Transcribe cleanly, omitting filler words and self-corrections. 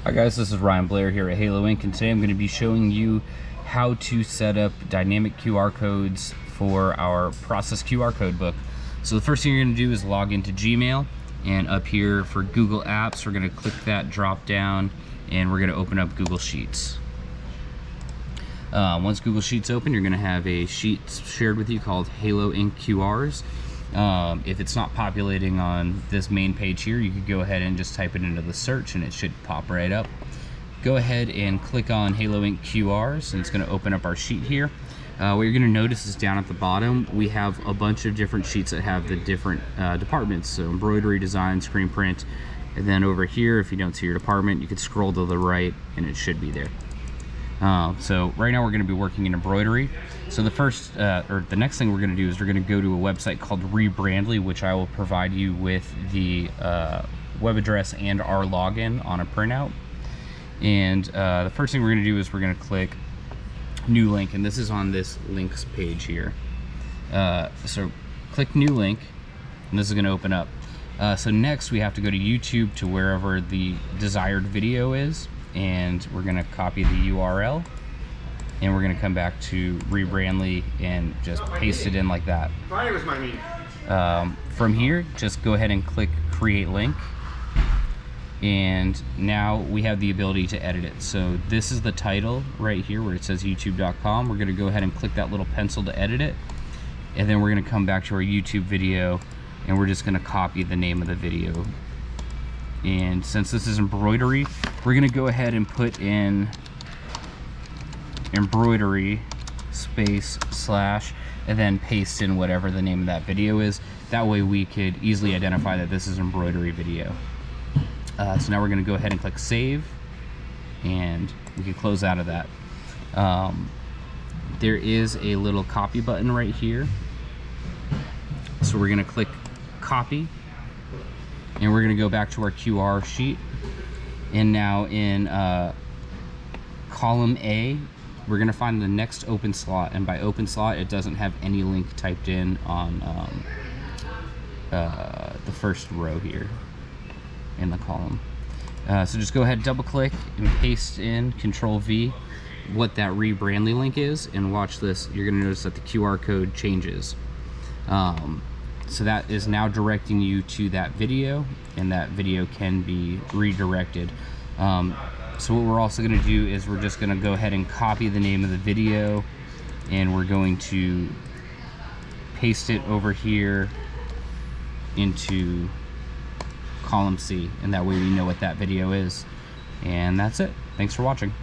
Hi guys, this is Ryan Blair here at Halo Inc. and today I'm going to be showing you how to set up dynamic QR codes for our process QR code book. So the first thing you're going to do is log into Gmail, and up here for Google Apps we're going to click that drop down and we're going to open up Google Sheets. Once Google Sheets open, you're going to have a sheet shared with you called Halo Inc. QRs. If it's not populating on this main page here, you could go ahead and just type it into the search and it should pop right up. Go ahead and click on Halo Inc. QRs and it's going to open up our sheet here. What you're going to notice is down at the bottom we have a bunch of different sheets that have the different departments, so embroidery, design, screen print, and then over here, if you don't see your department, you could scroll to the right and it should be there. So right now we're going to be working in embroidery. So the next thing we're going to do is we're going to go to a website called Rebrandly, which I will provide you with the web address and our login on a printout. And the first thing we're going to do is we're going to click new link, and this is on this links page here. So click new link and this is going to open up. So next we have to go to YouTube to wherever the desired video is, and we're going to copy the URL and we're going to come back to Rebrandly and just paste it in like that. Friday was my meeting. From here, just go ahead and click create link, and now we have the ability to edit it. So this is the title right here where it says youtube.com. We're going to go ahead and click that little pencil to edit it, and then we're going to come back to our YouTube video and we're just going to copy the name of the video. And since this is embroidery, we're going to go ahead and put in embroidery space slash and then paste in whatever the name of that video is. That way we could easily identify that this is an embroidery video. So now we're going to go ahead and click save, and we can close out of that. There is a little copy button right here, so we're going to click copy, and we're going to go back to our QR sheet, and now in column A we're going to find the next open slot, and by open slot it doesn't have any link typed in on the first row here in the column. So just go ahead, double click and paste in Control V what that Rebrandly link is, and watch this. You're going to notice that the QR code changes. So that is now directing you to that video, and that video can be redirected. So what we're also going to do is we're just going to go ahead and copy the name of the video, and we're going to paste it over here into column C, and that way we know what that video is. And that's it. Thanks for watching.